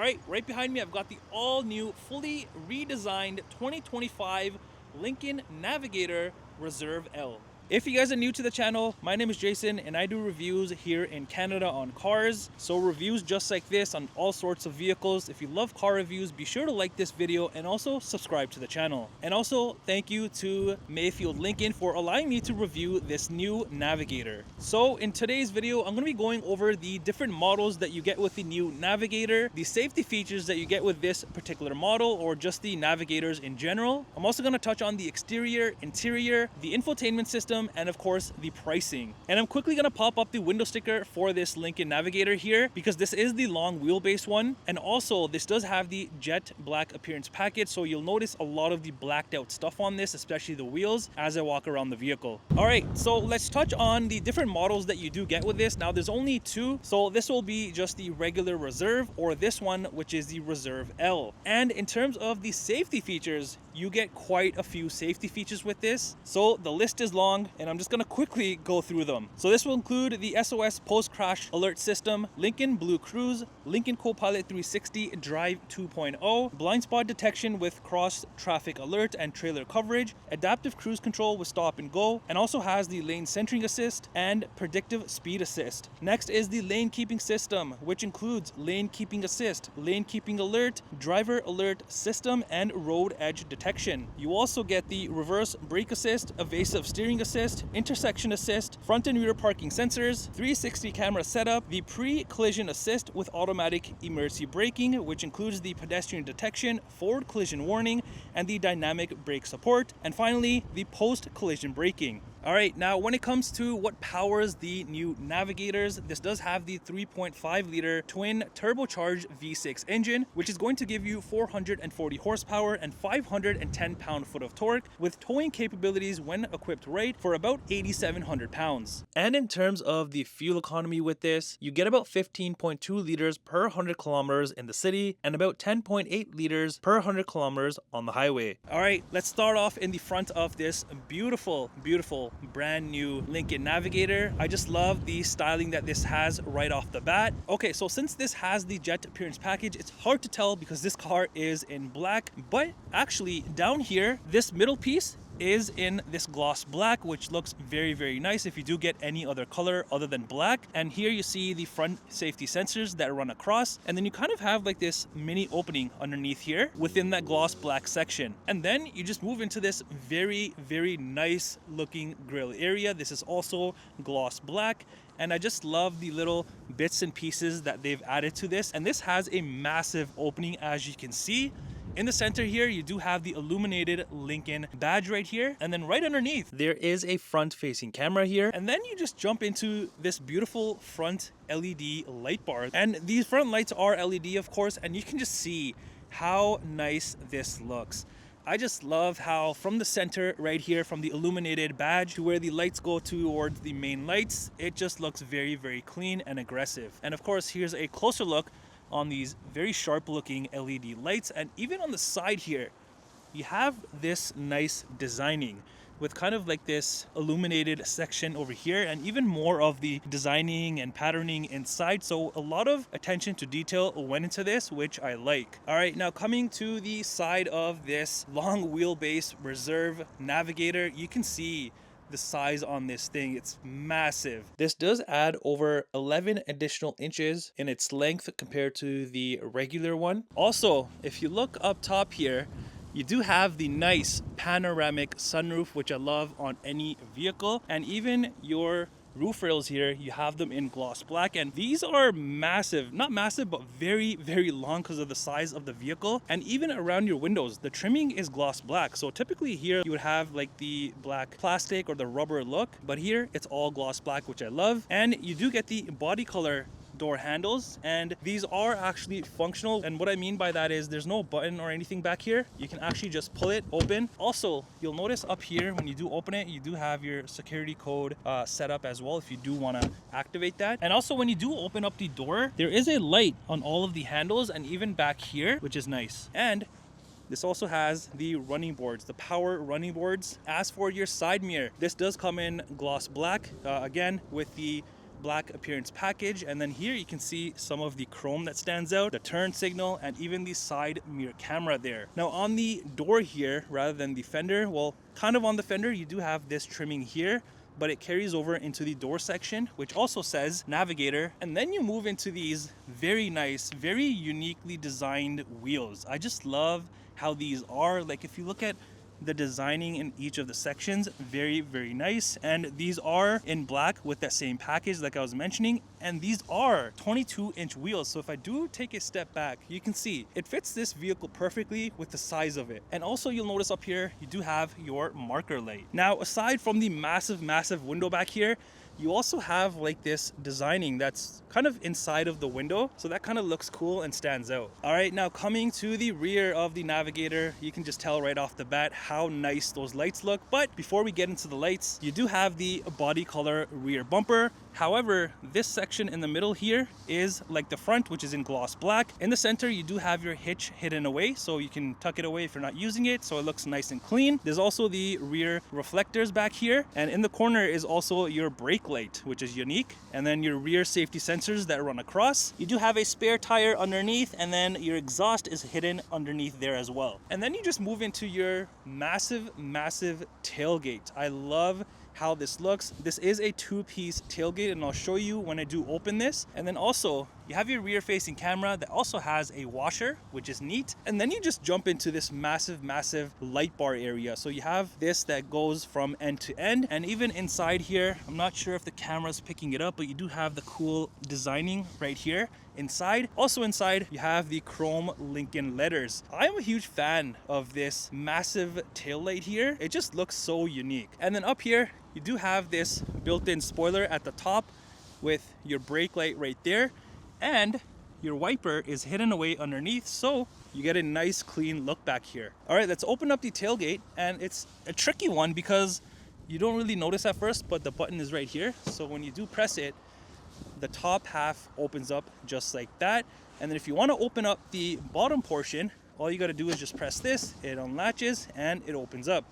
Alright, right behind me I've got the all-new, fully redesigned 2025 Lincoln Navigator Reserve L. If you guys are new to the channel, my name is Jason and I do reviews here in Canada on cars. So reviews just like this on all sorts of vehicles. If you love car reviews, be sure to like this video and also subscribe to the channel. And also thank you to Mayfield Lincoln for allowing me to review this new Navigator. So in today's video, I'm going to be going over the different models that you get with the new Navigator, the safety features that you get with this particular model or just the Navigators in general. I'm also going to touch on the exterior, interior, the infotainment system, and of course the pricing. And I'm quickly going to pop up the window sticker for this Lincoln Navigator here because this is the long wheelbase one, and also this does have the jet black appearance package, so you'll notice a lot of the blacked out stuff on this, especially the wheels, as I walk around the vehicle. All right, so let's touch on the different models that you do get with this. Now there's only two, so this will be just the regular Reserve or this one, which is the Reserve L. And in terms of the safety features, you get quite a few safety features with this. So the list is long and I'm just gonna quickly go through them. So this will include the SOS post-crash alert system, Lincoln Blue Cruise, Lincoln Copilot 360 Drive 2.0, blind spot detection with cross traffic alert and trailer coverage, adaptive cruise control with stop and go, and also has the lane centering assist and predictive speed assist. Next is the lane keeping system, which includes lane keeping assist, lane keeping alert, driver alert system, and road edge detection. You also get the reverse brake assist, evasive steering assist, intersection assist, front and rear parking sensors, 360 camera setup, the pre-collision assist with automatic emergency braking, which includes the pedestrian detection, forward collision warning, and the dynamic brake support, and finally the post-collision braking. All right, now when it comes to what powers the new Navigators, this does have the 3.5 liter twin turbocharged V6 engine, which is going to give you 440 horsepower and 510 pound-foot of torque with towing capabilities when equipped right for about 8,700 pounds. And in terms of the fuel economy with this, you get about 15.2 liters per 100 kilometers in the city and about 10.8 liters per 100 kilometers on the highway. All right, let's start off in the front of this beautiful brand new Lincoln Navigator. I just love the styling that this has right off the bat. Okay, so since this has the jet appearance package, it's hard to tell because this car is in black, but actually down here, this middle piece is in this gloss black, which looks very nice if you do get any other color other than black. And here you see the front safety sensors that run across, and then you kind of have like this mini opening underneath here within that gloss black section. And then you just move into this very nice looking grille area. This is also gloss black, and I just love the little bits and pieces that they've added to this. And this has a massive opening, as you can see. In the center here, you do have the illuminated Lincoln badge right here. And then right underneath, there is a front-facing camera here. And then you just jump into this beautiful front LED light bar. And these front lights are LED, of course, and you can just see how nice this looks. I just love how from the center right here, from the illuminated badge to where the lights go towards the main lights, it just looks very clean and aggressive. And of course, here's a closer look on these very sharp looking LED lights. And even on the side here, you have this nice designing with kind of like this illuminated section over here, and even more of the designing and patterning inside. So a lot of attention to detail went into this, which I like. All right, now coming to the side of this long wheelbase Reserve Navigator, you can see the size on this thing. It's massive. This does add over 11 additional inches in its length compared to the regular one. Also, if you look up top here, you do have the nice panoramic sunroof, which I love on any vehicle. And even your roof rails here, you have them in gloss black, and these are massive, not massive, but very long because of the size of the vehicle. And even around your windows, the trimming is gloss black. So typically here you would have like the black plastic or the rubber look, but here it's all gloss black, which I love. And you do get the body color door handles, and these are actually functional. And what I mean by that is there's no button or anything back here. You can actually just pull it open. Also, you'll notice up here when you do open it, you do have your security code set up as well if you do want to activate that. And also when you do open up the door, there is a light on all of the handles and even back here, which is nice. And this also has the running boards, the power running boards. As for your side mirror, this does come in gloss black, again with the black appearance package. And then here you can see some of the chrome that stands out, the turn signal, and even the side mirror camera there. Now on the door here, rather than the fender, well, kind of on the fender, you do have this trimming here, but it carries over into the door section, which also says Navigator. And then you move into these very nice, very uniquely designed wheels. I just love how these are. Like if you look at the designing in each of the sections, very, very nice. And these are in black with that same package like I was mentioning, and these are 22-inch wheels. So if I do take a step back, you can see it fits this vehicle perfectly with the size of it. And also you'll notice up here you do have your marker light. Now aside from the massive window back here, you also have like this designing that's kind of inside of the window, so that kind of looks cool and stands out. All right, now coming to the rear of the Navigator, you can just tell right off the bat how nice those lights look. But before we get into the lights, you do have the body color rear bumper. However, this section in the middle here is like the front, which is in gloss black. In the center, you do have your hitch hidden away, so you can tuck it away if you're not using it, so it looks nice and clean. There's also the rear reflectors back here, and in the corner is also your brake light, which is unique, and then your rear safety sensors that run across. You do have a spare tire underneath, and then your exhaust is hidden underneath there as well. And then you just move into your massive tailgate. I love how this looks. This is a two-piece tailgate, and I'll show you when I do open this. And then also you have your rear facing camera that also has a washer, which is neat. And then you just jump into this massive light bar area. So you have this that goes from end to end, and even inside here, I'm not sure if the camera's picking it up, but you do have the cool designing right here inside. Also inside, you have the chrome Lincoln letters. I'm a huge fan of this massive tail light here. It just looks so unique. And then up here, you do have this built-in spoiler at the top with your brake light right there, and your wiper is hidden away underneath, so you get a nice clean look back here. All right, let's open up the tailgate, and it's a tricky one because you don't really notice at first, but the button is right here. So when you do press it, the top half opens up just like that. And then if you want to open up the bottom portion, all you got to do is just press this, it unlatches and it opens up.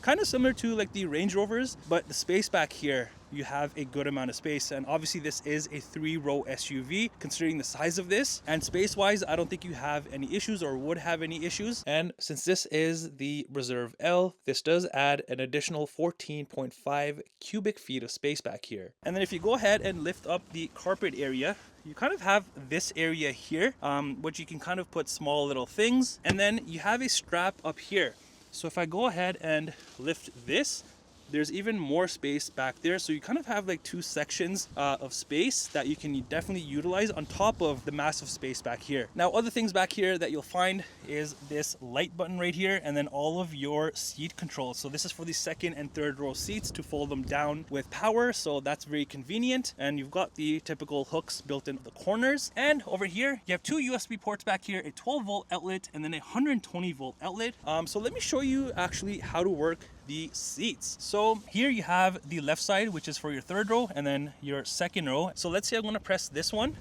Kind of similar to like the Range Rovers, but the space back here, you have a good amount of space. And obviously this is a 3-row SUV considering the size of this, and space wise I don't think you have any issues or would have any issues. And since this is the Reserve L, this does add an additional 14.5 cubic feet of space back here. And then if you go ahead and lift up the carpet area, you kind of have this area here, which you can kind of put small little things. And then you have a strap up here. So if I go ahead and lift this, there's even more space back there. So you kind of have like two sections of space that you can definitely utilize on top of the massive space back here. Now, other things back here that you'll find is this light button right here, and then all of your seat controls. So this is for the second and third row seats to fold them down with power. So that's very convenient. And you've got the typical hooks built into the corners. And over here, you have two USB ports back here, a 12-volt outlet and then a 120-volt outlet. So let me show you actually how to work the seats. So here you have the left side, which is for your third row, and then your second row. So let's say I'm gonna press this one.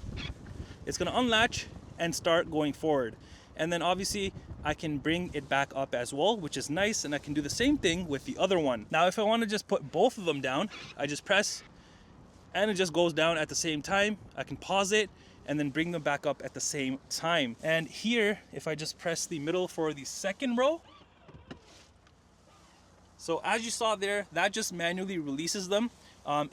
It's gonna unlatch and start going forward. And then obviously I can bring it back up as well, which is nice. And I can do the same thing with the other one. Now, if I wanna just put both of them down, I just press and it just goes down at the same time. I can pause it and then bring them back up at the same time. And here, if I just press the middle for the second row, so as you saw there, that just manually releases them.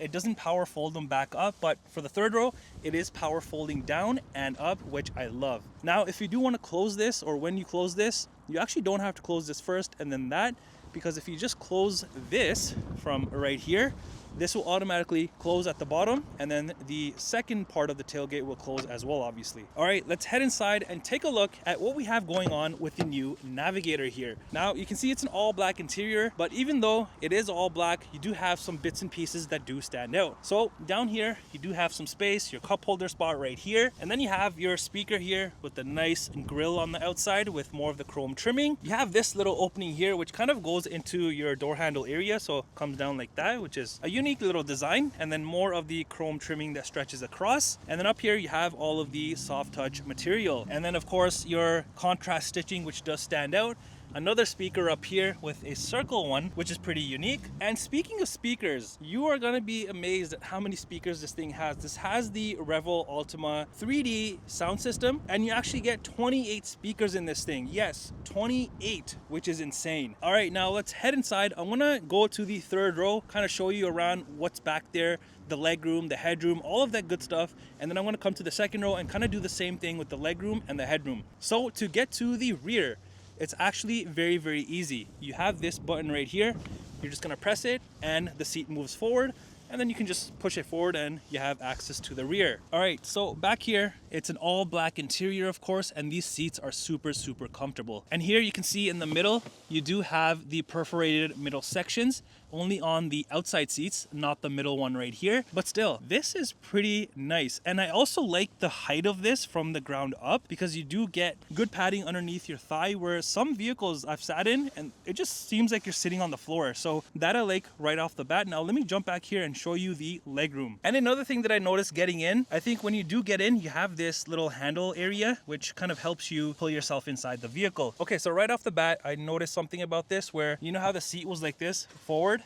It doesn't power fold them back up, but for the third row, it is power folding down and up, which I love. Now, if you do want to close this, or when you close this, you actually don't have to close this first and then that, because if you just close this from right here, this will automatically close at the bottom, and then the second part of the tailgate will close as well, obviously. All right, let's head inside and take a look at what we have going on with the new Navigator here. Now, you can see it's an all black interior, but even though it is all black, you do have some bits and pieces that do stand out. So down here, you do have some space, your cup holder spot right here, and then you have your speaker here with the nice grill on the outside with more of the chrome trimming. You have this little opening here, which kind of goes into your door handle area, so it comes down like that, which is a unique little design, and then more of the chrome trimming that stretches across. And then up here you have all of the soft touch material, and then of course your contrast stitching, which does stand out. another speaker up here with a circle one, which is pretty unique. And speaking of speakers, you are gonna be amazed at how many speakers this thing has. This has the Revel Ultima 3D sound system, and you actually get 28 speakers in this thing. Yes, 28, which is insane. All right, now let's head inside. I'm gonna go to the third row, kind of show you around what's back there, the legroom, the headroom, all of that good stuff. And then I'm gonna come to the second row and kind of do the same thing with the legroom and the headroom. So to get to the rear, it's actually very, very easy. You have this button right here. You're just gonna press it and the seat moves forward, and then you can just push it forward and you have access to the rear. All right, so back here, it's an all black interior, of course, and these seats are super, super comfortable. And here you can see in the middle, you do have the perforated middle sections, only on the outside seats, not the middle one right here. But still, this is pretty nice. And I also like the height of this from the ground up, because you do get good padding underneath your thigh, where some vehicles I've sat in and it just seems like you're sitting on the floor. So that I like right off the bat. Now let me jump back here and show you the legroom. And another thing that I noticed getting in, I think when you do get in, you have this little handle area, which kind of helps you pull yourself inside the vehicle. Okay, so right off the bat, I noticed something about this where, you know how the seat was like this forward?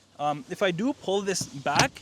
If I do pull this back,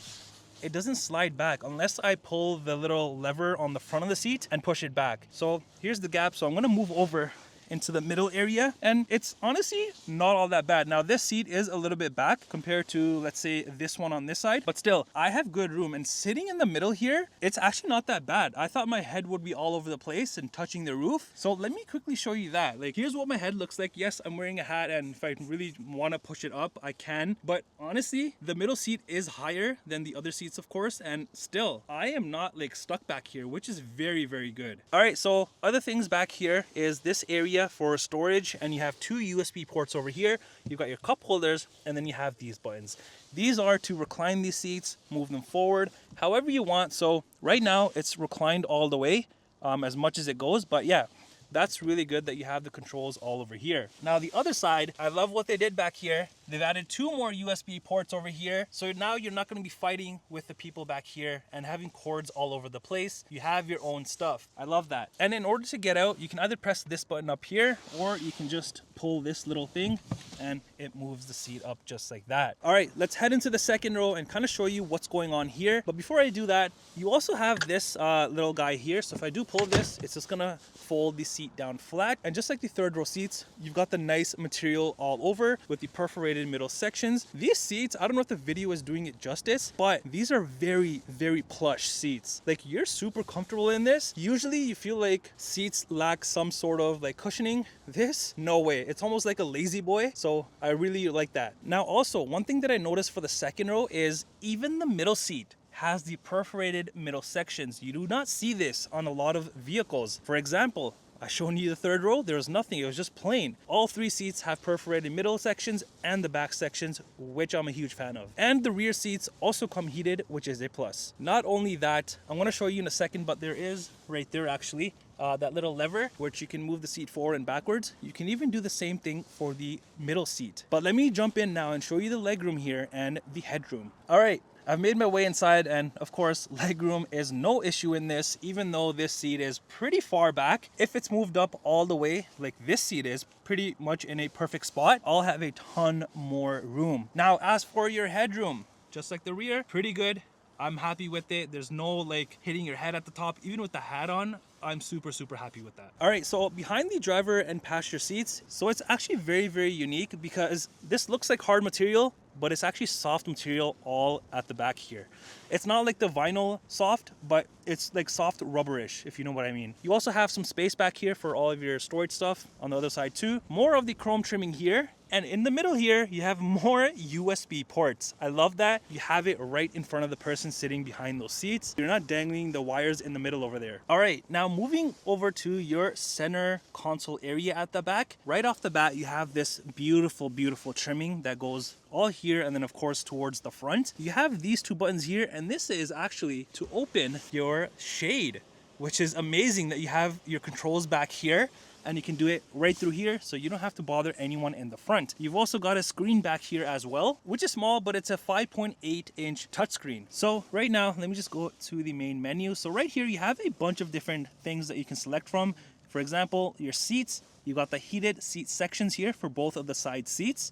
it doesn't slide back unless I pull the little lever on the front of the seat and push it back. So here's the gap. So I'm gonna move over into the middle area, and it's honestly not all that bad. Now this seat is a little bit back compared to, let's say, this one on this side, but still I have good room, and sitting in the middle here, it's actually not that bad. I thought my head would be all over the place and touching the roof. So let me quickly show you that. Like, here's what my head looks like. Yes, I'm wearing a hat, and if I really want to push it up, I can, but honestly the middle seat is higher than the other seats, of course, and still I am not like stuck back here, which is very, very good. All right, so other things back here is this area for storage, and you have two USB ports over here. You've got your cup holders, and then you have these buttons. These are to recline these seats, move them forward however you want. So right now it's reclined all the way, as much as it goes, but yeah, that's really good that you have the controls all over here. Now the other side, I love what they did back here. They've added two more USB ports over here. So now you're not gonna be fighting with the people back here and having cords all over the place. You have your own stuff. I love that. And in order to get out, you can either press this button up here, or you can just pull this little thing and it moves the seat up just like that. All right, let's head into the second row and kind of show you what's going on here. But before I do that, you also have this little guy here. So if I do pull this, it's just gonna fold the seat down flat. And just like the third row seats, you've got the nice material all over with the perforated middle sections. These seats, I don't know if the video is doing it justice, but these are very, very plush seats. Like, you're super comfortable in this. Usually you feel like seats lack some sort of like cushioning. This, no way. It's almost like a lazy boy. So I really like that. Now also, one thing that I noticed for the second row is even the middle seat has the perforated middle sections. You do not see this on a lot of vehicles. For example, I shown you the third row, there was nothing, it was just plain. All three seats have perforated middle sections and the back sections, which I'm a huge fan of. And the rear seats also come heated, which is a plus. Not only that, I'm gonna show you in a second, but there is right there actually, that little lever which you can move the seat forward and backwards. You can even do the same thing for the middle seat. But let me jump in now and show you the legroom here and the headroom. All right. I've made my way inside, and of course legroom is no issue in this, even though this seat is pretty far back. If it's moved up all the way like this seat is, pretty much in a perfect spot, I'll have a ton more room. Now as for your headroom, just like the rear, pretty good. I'm happy with it. There's no like hitting your head at the top. Even with the hat on, I'm super, super happy with that. All right, so behind the driver and passenger seats, so it's actually very, very unique because this looks like hard material, but it's actually soft material all at the back here. It's not like the vinyl soft, but it's like soft rubberish, if you know what I mean. You also have some space back here for all of your storage stuff on the other side too. More of the chrome trimming here. And in the middle here, you have more USB ports. I love that. You have it right in front of the person sitting behind those seats. You're not dangling the wires in the middle over there. All right, now moving over to your center console area at the back. Right off the bat, you have this beautiful, beautiful trimming that goes all here and then of course towards the front. You have these two buttons here, and this is actually to open your shade, which is amazing that you have your controls back here. And you can do it right through here, so you don't have to bother anyone in the front. You've also got a screen back here as well, which is small, but it's a 5.8-inch touchscreen. So right now, let me just go to the main menu. So right here, you have a bunch of different things that you can select from. For example, your seats, you got the heated seat sections here for both of the side seats.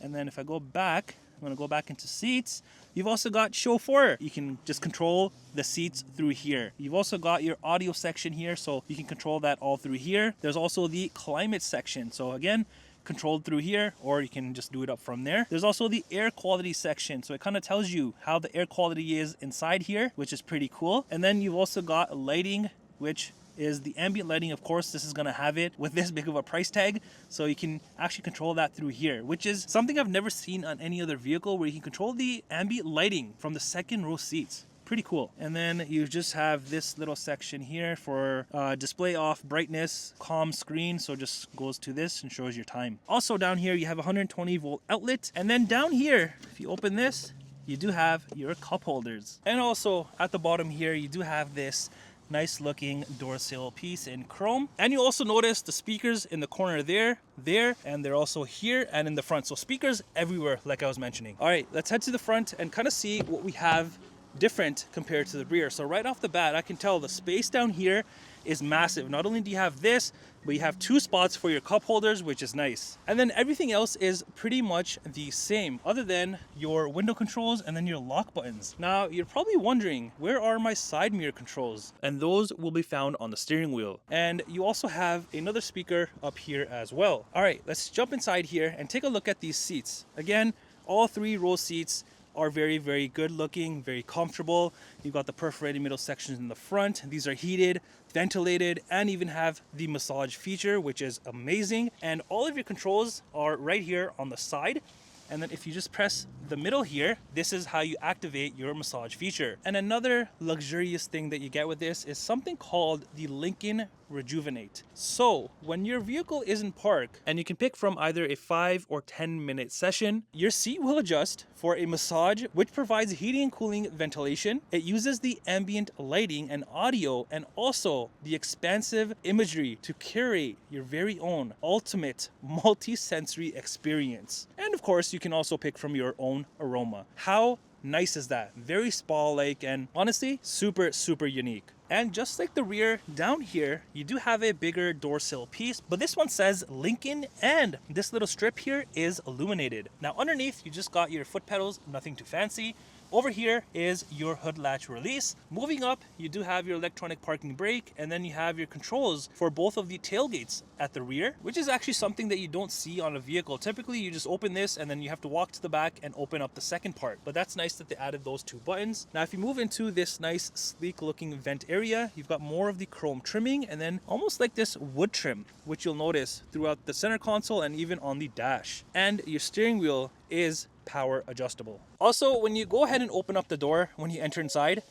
And then if I go back, I'm gonna go back into seats. You've also got chauffeur. You can just control the seats through here. You've also got your audio section here, so you can control that all through here. There's also the climate section. So again, controlled through here, or you can just do it up from there. There's also the air quality section. So it kind of tells you how the air quality is inside here, which is pretty cool. And then you've also got lighting, which is the ambient lighting. Of course, this is going to have it with this big of a price tag, so you can actually control that through here, which is something I've never seen on any other vehicle, where you can control the ambient lighting from the second row seats. Pretty cool. And then you just have this little section here for display off brightness, calm screen, so just goes to this and shows your time. Also down here you have a 120 volt outlet, and then down here, if you open this, you do have your cup holders. And also at the bottom here, you do have this nice looking door sill piece in chrome. And you also notice the speakers in the corner there, and they're also here and in the front. So speakers everywhere, like I was mentioning. All right, let's head to the front and kind of see what we have different compared to the rear. So right off the bat, I can tell the space down here is massive. Not only do you have this, but you have 2 spots for your cup holders, which is nice. And then everything else is pretty much the same, other than your window controls and then your lock buttons. Now, you're probably wondering, where are my side mirror controls? And those will be found on the steering wheel. And you also have another speaker up here as well. All right, let's jump inside here and take a look at these seats. Again, all 3 row seats are very, very good looking, very comfortable. You've got the perforated middle sections in the front. These are heated, ventilated, and even have the massage feature, which is amazing. And all of your controls are right here on the side. And then if you just press the middle here, this is how you activate your massage feature. And another luxurious thing that you get with this is something called the Lincoln Rejuvenate. So when your vehicle is in park and you can pick from either a 5 or 10 minute session, your seat will adjust for a massage, which provides heating and cooling ventilation. It uses the ambient lighting and audio and also the expansive imagery to curate your very own ultimate multi-sensory experience. And of course, you can also pick from your own aroma. How nice is that? Very spa-like, and honestly, super, super unique. And just like the rear, down here, you do have a bigger door sill piece, but this one says Lincoln, and this little strip here is illuminated. Now underneath, you just got your foot pedals, nothing too fancy. Over here is your hood latch release. Moving up, you do have your electronic parking brake, and then you have your controls for both of the tailgates at the rear, which is actually something that you don't see on a vehicle. Typically, you just open this and then you have to walk to the back and open up the second part. But that's nice that they added those 2 buttons. Now, if you move into this nice sleek looking vent area, you've got more of the chrome trimming and then almost like this wood trim, which you'll notice throughout the center console and even on the dash. And your steering wheel is power adjustable. Also, when you go ahead and open up the door, when you enter inside,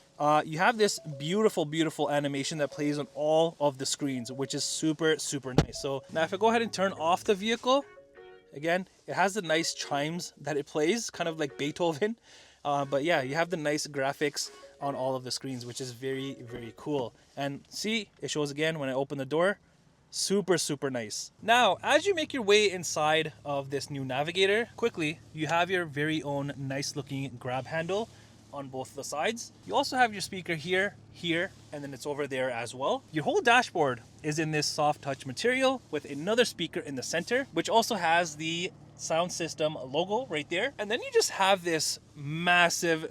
you have this beautiful animation that plays on all of the screens, which is super, super nice. So now if I go ahead and turn off the vehicle, again, it has the nice chimes that it plays, kind of like Beethoven. But yeah, you have the nice graphics on all of the screens, which is very, very cool. And see, it shows again when I open the door. Super, super nice. Now, as you make your way inside of this new Navigator, quickly, you have your very own nice looking grab handle on both the sides. You also have your speaker here, and then it's over there as well. Your whole dashboard is in this soft touch material with another speaker in the center, which also has the sound system logo right there. And then you just have this massive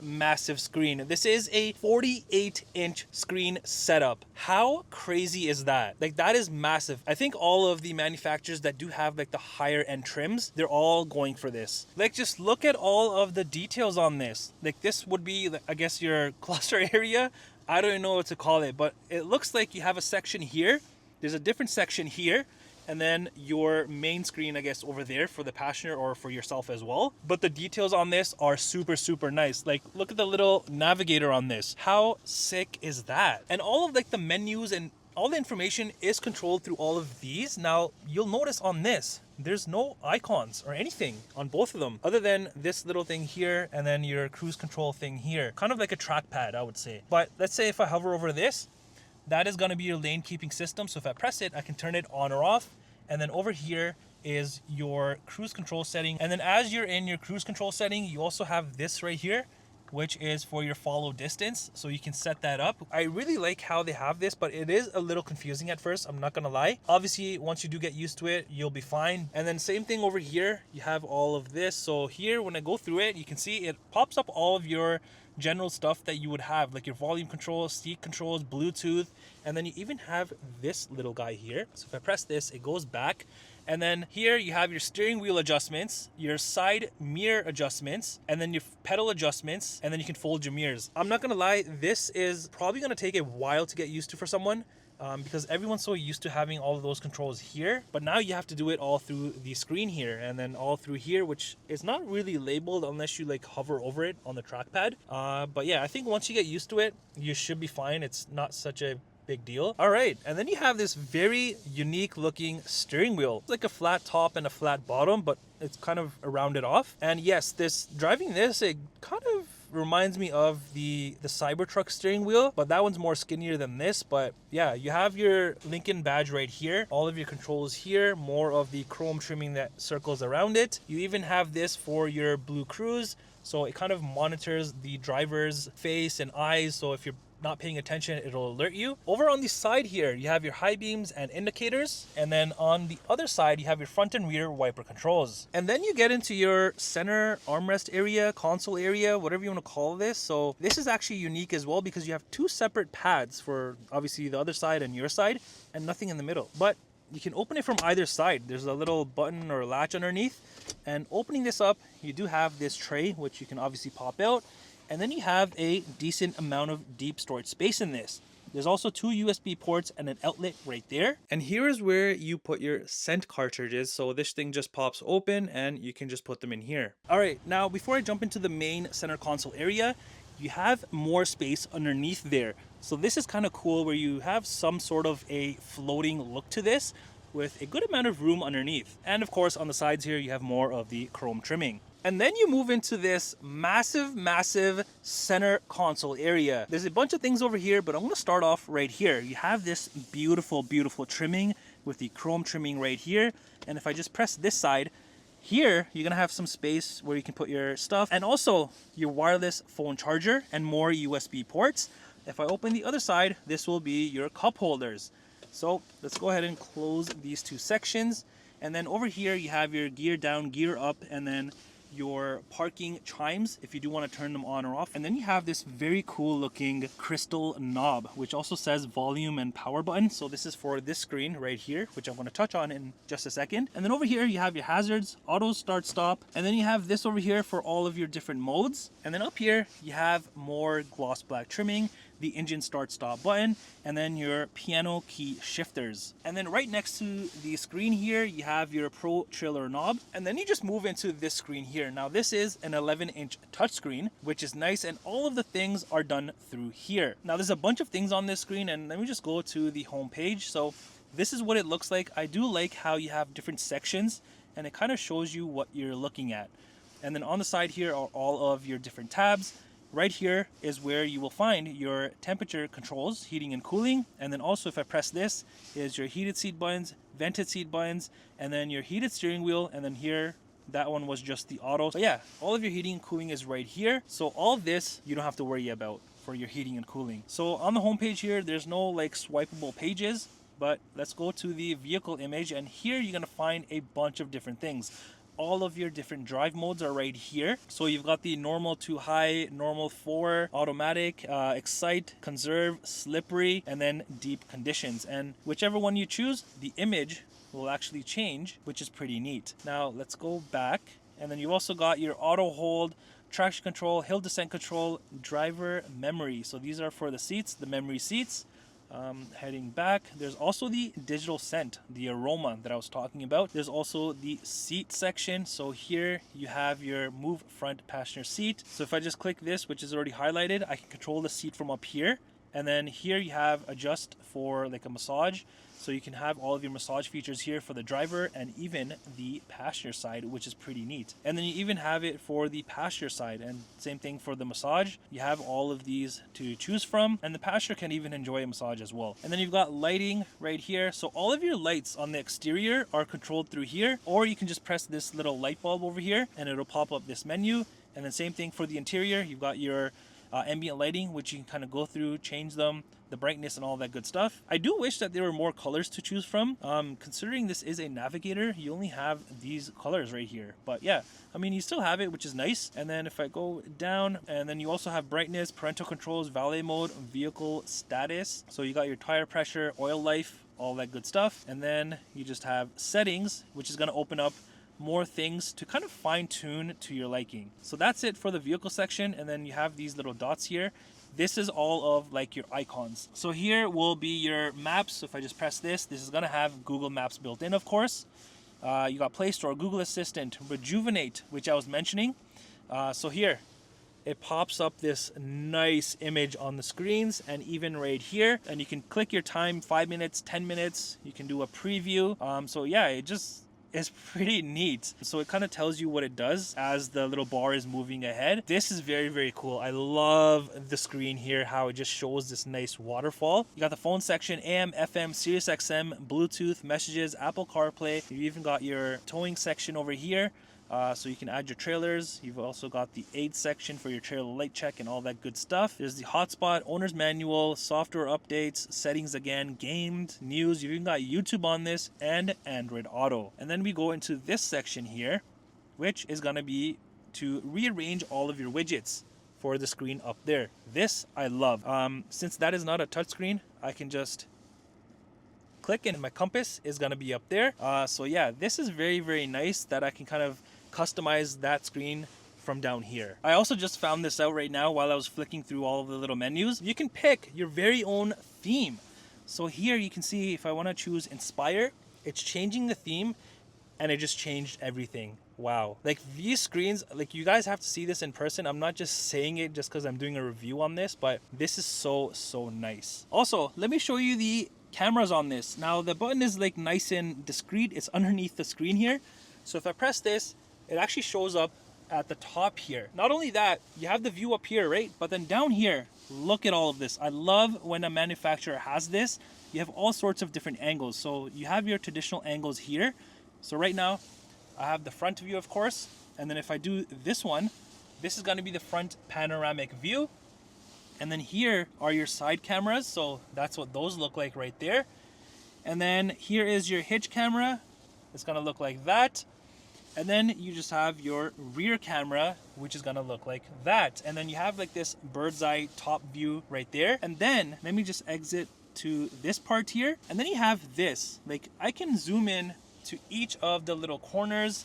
screen. This is a 48-inch screen setup. How crazy is that? Like, that is massive. I think all of the manufacturers that do have like the higher end trims, they're all going for this. Like, just look at all of the details on this. Like, this would be, I guess, your cluster area. I don't even know what to call it, but it looks like you have a section here. There's a different section here, and then your main screen, I guess, over there for the passenger or for yourself as well. But the details on this are super, super nice. Like, look at the little navigator on this. How sick is that? And all of like the menus and all the information is controlled through all of these. Now, you'll notice on this, there's no icons or anything on both of them other than this little thing here and then your cruise control thing here. Kind of like a trackpad, I would say. But let's say if I hover over this, that is going to be your lane keeping system. So if I press it, I can turn it on or off. And then over here is your cruise control setting. And then as you're in your cruise control setting, you also have this right here, which is for your follow distance. So you can set that up. I really like how they have this, but it is a little confusing at first. I'm not gonna lie. Obviously, once you do get used to it, you'll be fine. And then same thing over here. You have all of this. So here, when I go through it, you can see it pops up all of your general stuff that you would have, like your volume control, seat controls, Bluetooth, and then you even have this little guy here. So if I press this, it goes back. And then here you have your steering wheel adjustments, your side mirror adjustments, and then your pedal adjustments, and then you can fold your mirrors. I'm not gonna lie, this is probably gonna take a while to get used to for someone. Because everyone's so used to having all of those controls here, but now you have to do it all through the screen here and then all through here, which is not really labeled unless you like hover over it on the trackpad. But yeah, I think once you get used to it, you should be fine. It's not such a big deal. All right, and then you have this very unique looking steering wheel. It's like a flat top and a flat bottom, but it's kind of rounded off. And yes, driving this, it kind of reminds me of the Cybertruck steering wheel, but that one's more skinnier than this. But yeah, you have your Lincoln badge right here, all of your controls here, more of the chrome trimming that circles around it. You even have this for your Blue Cruise, so it kind of monitors the driver's face and eyes, so if you're not paying attention, it'll alert you. Over on the side here, you have your high beams and indicators, and then on the other side you have your front and rear wiper controls. And then you get into your center armrest area, console area, whatever you want to call this. So this is actually unique as well because you have two separate pads for obviously the other side and your side, and nothing in the middle. But you can open it from either side. There's a little button or latch underneath, and opening this up, you do have this tray which you can obviously pop out. And then you have a decent amount of deep storage space in this. There's also two USB ports and an outlet right there. And here is where you put your scent cartridges. So this thing just pops open and you can just put them in here. All right, now before I jump into the main center console area, you have more space underneath there. So this is kind of cool where you have some sort of a floating look to this with a good amount of room underneath. And of course, on the sides here, you have more of the chrome trimming. And then you move into this massive center console area. There's a bunch of things over here, but I'm gonna start off right here. You have this beautiful trimming with the chrome trimming right here. And if I just press this side, here you're gonna have some space where you can put your stuff and also your wireless phone charger and more USB ports. If I open the other side, this will be your cup holders. So let's go ahead and close these two sections. And then over here you have your gear down, gear up, and then your parking chimes if you do want to turn them on or off. And then you have this very cool looking crystal knob, which also says volume and power button. So this is for this screen right here, which I'm going to touch on in just a second. And then over here you have your hazards, auto start stop, and then you have this over here for all of your different modes. And then up here you have more gloss black trimming, the engine start stop button, and then your piano key shifters. And then right next to the screen here you have your pro trailer knob, and then you just move into this screen here. Now this is an 11-inch touchscreen, which is nice, and all of the things are done through here. Now there's a bunch of things on this screen, and let me just go to the home page. So this is what it looks like. I do like how you have different sections and it kind of shows you what you're looking at. And then on the side here are all of your different tabs. Right here is where you will find your temperature controls, heating and cooling. And then also if I press this is your heated seat buttons, vented seat buttons, and then your heated steering wheel. And then here, that one was just the auto. But yeah, all of your heating and cooling is right here. So all of this you don't have to worry about for your heating and cooling. So on the home page here, there's no like swipeable pages, but let's go to the vehicle image, and here you're gonna find a bunch of different things. All of your different drive modes are right here. So you've got the normal to high, normal 4, automatic, excite, conserve, slippery, and then deep conditions. And whichever one you choose, the image will actually change, which is pretty neat. Now let's go back. And then you've also got your auto hold, traction control, hill descent control, driver memory. So these are for the seats, the memory seats. Heading back, there's also the digital scent, the aroma that I was talking about. There's also the seat section. So here you have your move front passenger seat. So if I just click this, which is already highlighted, I can control the seat from up here. And then here you have adjust for like a massage. So you can have all of your massage features here for the driver and even the passenger side, which is pretty neat. And then you even have it for the passenger side, and same thing for the massage. You have all of these to choose from, and the passenger can even enjoy a massage as well. And then you've got lighting right here. So all of your lights on the exterior are controlled through here, or you can just press this little light bulb over here and it'll pop up this menu. And then same thing for the interior. You've got your ambient lighting, which you can kind of go through, change them, the brightness and all that good stuff. I do wish that there were more colors to choose from. Considering this is a Navigator, you only have these colors right here. But yeah, I mean, you still have it, which is nice. And then if I go down, and then you also have brightness, parental controls, valet mode, vehicle status. So you got your tire pressure, oil life, all that good stuff. And then you just have settings, which is going to open up more things to kind of fine tune to your liking. So that's it for the vehicle section. And then you have these little dots here. This is all of like your icons. So here will be your maps. So if I just press this is gonna have Google Maps built in, of course. You got Play Store, Google Assistant, Rejuvenate, which I was mentioning. So here, it pops up this nice image on the screens, and even right here, and you can click your time, 5 minutes, 10 minutes. You can do a preview. So yeah, it's pretty neat. So it kind of tells you what it does as the little bar is moving ahead. This is very, very cool. I love the screen here, how it just shows this nice waterfall. You got the phone section, AM, FM, Sirius XM, Bluetooth, messages, Apple CarPlay. You even got your towing section over here. So you can add your trailers. You've also got the aid section for your trailer light check and all that good stuff. There's the hotspot, owner's manual, software updates, settings again, gamed, news. You've even got YouTube on this and Android Auto. And then we go into this section here, which is going to be to rearrange all of your widgets for the screen up there. This I love. Since that is not a touchscreen, I can just click and my compass is going to be up there. So yeah, this is very, very nice that I can kind of customize that screen from down here. I also just found this out right now while I was flicking through all of the little menus. You can pick your very own theme. So here you can see if I want to choose Inspire, it's changing the theme and it just changed everything. Wow. Like these screens, like you guys have to see this in person. I'm not just saying it just because I'm doing a review on this, but this is so nice. Also, let me show you the cameras on this. Now the button is like nice and discreet. It's underneath the screen here. So if I press this, it actually shows up at the top here. Not only that, you have the view up here, right? But then down here, look at all of this. I love when a manufacturer has this. You have all sorts of different angles. So you have your traditional angles here. So right now, I have the front view, of course. And then if I do this one, this is going to be the front panoramic view. And then here are your side cameras. So that's what those look like right there. And then here is your hitch camera. It's going to look like that. And then you just have your rear camera, which is gonna look like that. And then you have like this bird's eye top view right there. And then let me just exit to this part here. And then you have this, like I can zoom in to each of the little corners,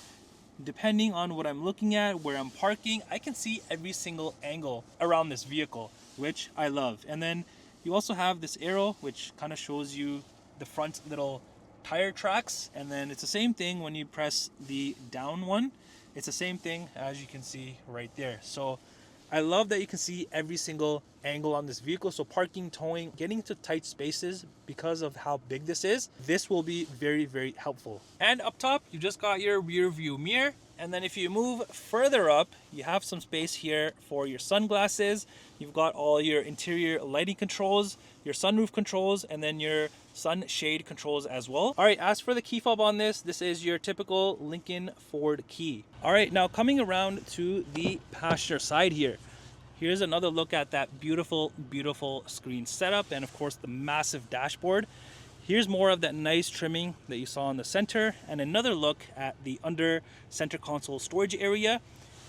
depending on what I'm looking at, where I'm parking. I can see every single angle around this vehicle, which I love. And then you also have this arrow, which kind of shows you the front little tire tracks, and then it's the same thing when you press the down one. It's the same thing as you can see right there. So I love that you can see every single angle on this vehicle. So parking, towing, getting to tight spaces because of how big this is, this will be very, very helpful. And up top, you just got your rear view mirror. And then if you move further up, you have some space here for your sunglasses. You've got all your interior lighting controls, your sunroof controls, and then your sunshade controls as well. All right, as for the key fob on this is your typical Lincoln Ford key. All right, now coming around to the passenger side here. Here's another look at that beautiful, beautiful screen setup, and of course the massive dashboard. Here's more of that nice trimming that you saw in the center, and another look at the under center console storage area.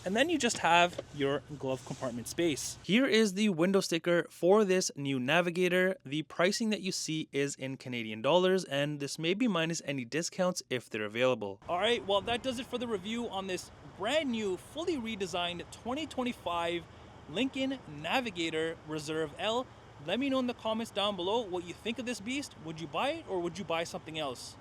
And then you just have your glove compartment space. Here is the window sticker for this new Navigator. The pricing that you see is in Canadian dollars, and this may be minus any discounts if they're available. All right, well, that does it for the review on this brand new, fully redesigned 2025 Lincoln Navigator Reserve L. Let me know in the comments down below what you think of this beast. Would you buy it or would you buy something else?